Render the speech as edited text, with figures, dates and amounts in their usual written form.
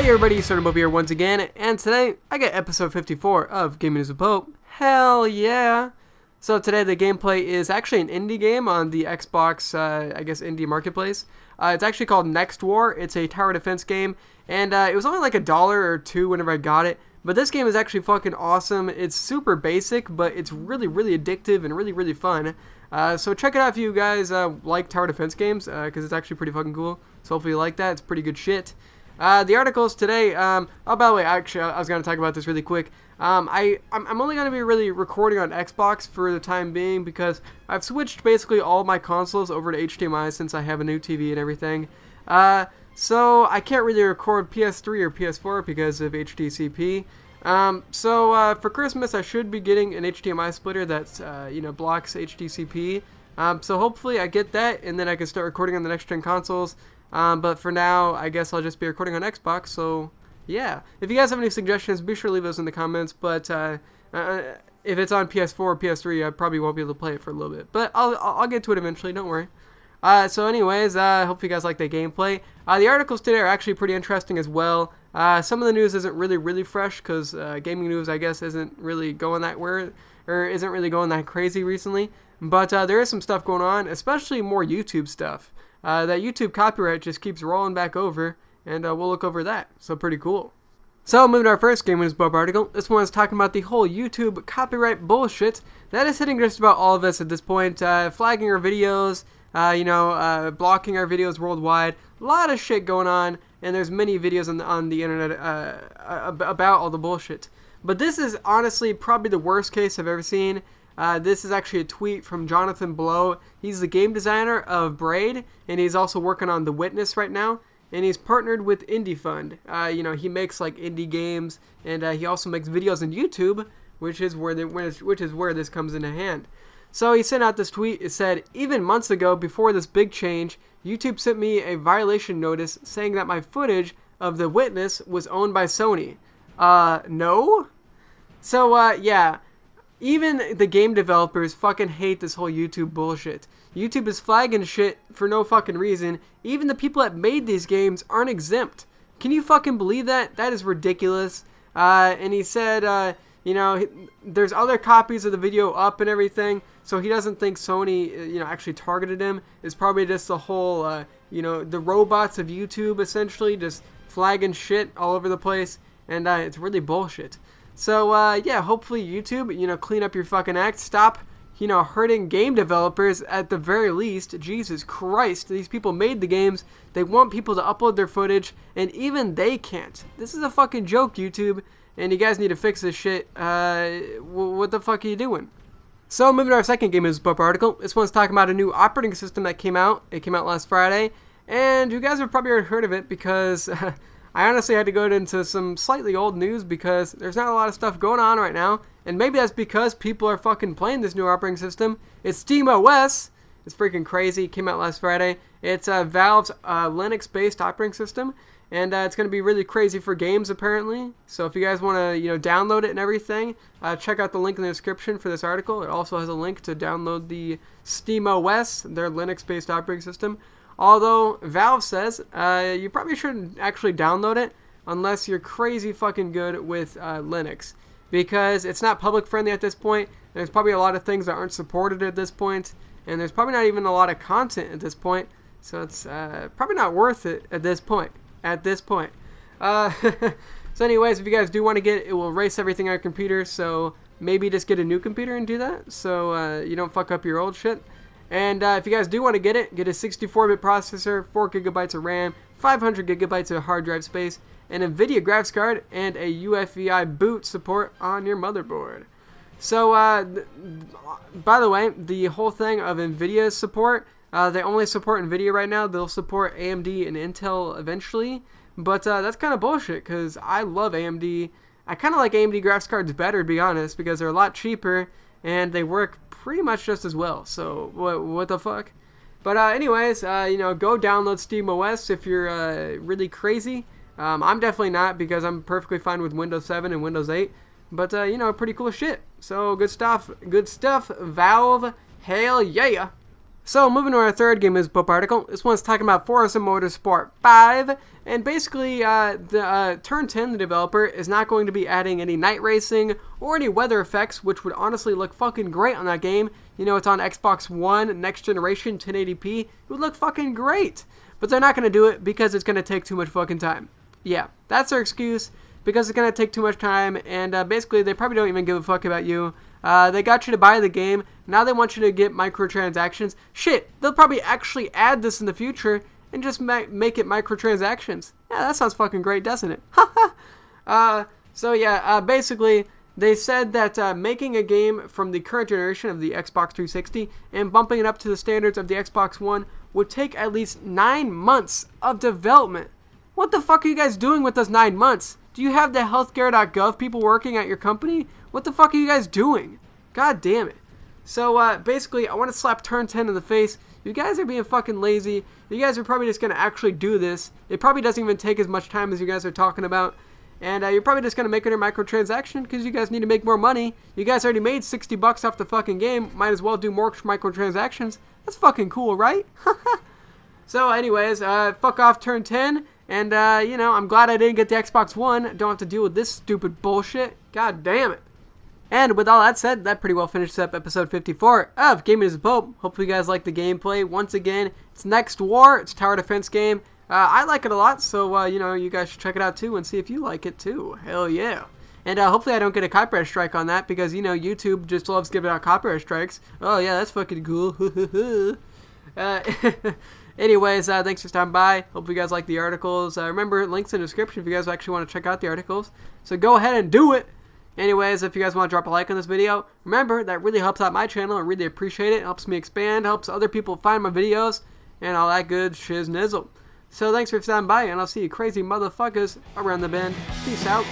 Hey everybody, SteamOS here once again, and today I got episode 54 of Gaming is a Pope. Hell yeah! So today the gameplay is actually an indie game on the Xbox, I guess, indie marketplace. It's actually called Next War. It's a tower defense game, and it was only like $1 or $2 whenever I got it. But this game is actually fucking awesome. It's super basic, but it's really, really addictive and really, really fun. So check it out if you guys like tower defense games, because it's actually pretty fucking cool. So hopefully you like that. It's pretty good shit. The articles today, oh, by the way, actually, I was going to talk about this really quick. I'm only going to be really recording on Xbox for the time being because I've switched basically all my consoles over to HDMI since I have a new TV and everything. So I can't really record PS3 or PS4 because of HDCP. So for Christmas, I should be getting an HDMI splitter that, blocks HDCP. So hopefully I get that, and then I can start recording on the next-gen consoles. But for now, I guess I'll just be recording on Xbox, so yeah. If you guys have any suggestions, be sure to leave those in the comments, but if it's on PS4 or PS3, I probably won't be able to play it for a little bit. But I'll get to it eventually, don't worry. So anyways, hope you guys like the gameplay. The articles today are actually pretty interesting as well. Some of the news isn't really fresh, because gaming news, I guess, isn't really going that weird, or isn't really going that crazy recently. But there is some stuff going on, especially more YouTube stuff. That YouTube copyright just keeps rolling back over, and we'll look over that. So pretty cool. So moving to our first Game News Bob article, this one is talking about the whole YouTube copyright bullshit that is hitting just about all of us at this point, flagging our videos, blocking our videos worldwide. A lot of shit going on, and there's many videos on the internet about all the bullshit. But this is honestly probably the worst case I've ever seen. This is actually a tweet from Jonathan Blow. He's the game designer of Braid, and he's also working on The Witness right now. And he's partnered with Indie Fund. He makes like indie games, and he also makes videos on YouTube, which is where this comes into hand. So he sent out this tweet. It said, "Even months ago, before this big change, YouTube sent me a violation notice saying that my footage of The Witness was owned by Sony." No? So yeah. Even the game developers fucking hate this whole YouTube bullshit. YouTube is flagging shit for no fucking reason. Even the people that made these games aren't exempt. Can you fucking believe that? That is ridiculous. And he said, there's other copies of the video up and everything, so he doesn't think Sony, actually targeted him. It's probably just the whole, the robots of YouTube, essentially, just flagging shit all over the place, and it's really bullshit. So, yeah, hopefully YouTube, clean up your fucking act. Stop, hurting game developers at the very least. Jesus Christ, these people made the games. They want people to upload their footage, and even they can't. This is a fucking joke, YouTube, and you guys need to fix this shit. What the fuck are you doing? So, moving to our second Game News Pop article. This one's talking about a new operating system that came out. It came out last Friday, and you guys have probably already heard of it because... I honestly had to go into some slightly old news because there's not a lot of stuff going on right now. And maybe that's because people are fucking playing this new operating system. It's SteamOS. It's freaking crazy. It came out last Friday. It's Valve's Linux-based operating system. And it's going to be really crazy for games, apparently. So if you guys want to, download it and everything, check out the link in the description for this article. It also has a link to download the SteamOS, their Linux-based operating system. Although Valve says you probably shouldn't actually download it unless you're crazy fucking good with Linux, because it's not public friendly at this point. There's probably a lot of things that aren't supported at this point, and there's probably not even a lot of content at this point. So it's probably not worth it at this point. So anyways, if you guys do want to get it, it will erase everything on your computer. So maybe just get a new computer and do that, so you don't fuck up your old shit. And if you guys do want to get it, get a 64-bit processor, 4 gigabytes of RAM, 500 gigabytes of hard drive space, an NVIDIA graphics card, and a UEFI boot support on your motherboard. So, by the way, the whole thing of NVIDIA support, they only support NVIDIA right now. They'll support AMD and Intel eventually, but that's kind of bullshit because I love AMD. I kind of like AMD graphics cards better, to be honest, because they're a lot cheaper and they work pretty much just as well. So what the fuck? But anyways, go download SteamOS if you're really crazy. I'm definitely not, because I'm perfectly fine with Windows 7 and Windows 8. But pretty cool shit. So good stuff, Valve. Hell yeah. So moving to our third Game is Pope article. This one's talking about Forza Motorsport 5, and basically Turn 10, the developer, is not going to be adding any night racing or any weather effects, which would honestly look fucking great on that game. You know, it's on Xbox One, next generation, 1080p. It would look fucking great. But they're not going to do it because it's going to take too much fucking time. Yeah, that's their excuse, because it's going to take too much time, and basically they probably don't even give a fuck about you. They got you to buy the game, now they want you to get microtransactions. Shit, they'll probably actually add this in the future and just make it microtransactions. Yeah, that sounds fucking great, doesn't it? So yeah, basically, they said that making a game from the current generation of the Xbox 360 and bumping it up to the standards of the Xbox One would take at least 9 months of development. What the fuck are you guys doing with those 9 months? Do you have the healthcare.gov people working at your company? What the fuck are you guys doing? God damn it. So basically, I want to slap Turn 10 in the face. You guys are being fucking lazy. You guys are probably just going to actually do this. It probably doesn't even take as much time as you guys are talking about. And you're probably just going to make it a microtransaction because you guys need to make more money. You guys already made $60 off the fucking game. Might as well do more microtransactions. That's fucking cool, right? So anyways, fuck off Turn 10. And, you know, I'm glad I didn't get the Xbox One. Don't have to deal with this stupid bullshit. God damn it. And with all that said, that pretty well finishes up episode 54 of Gaming is the Pope. Hopefully you guys like the gameplay. Once again, it's Next War. It's a tower defense game. I like it a lot, so, you know, you guys should check it out too and see if you like it too. Hell yeah. And hopefully I don't get a copyright strike on that because, you know, YouTube just loves giving out copyright strikes. Oh, yeah, that's fucking cool. Anyways, thanks for stopping by. Hope you guys like the articles. Remember, links in the description if you guys actually want to check out the articles. So go ahead and do it. Anyways, if you guys want to drop a like on this video, remember, that really helps out my channel. I really appreciate it. It helps me expand, helps other people find my videos, and all that good shiz nizzle. So thanks for stopping by, and I'll see you crazy motherfuckers around the bend. Peace out.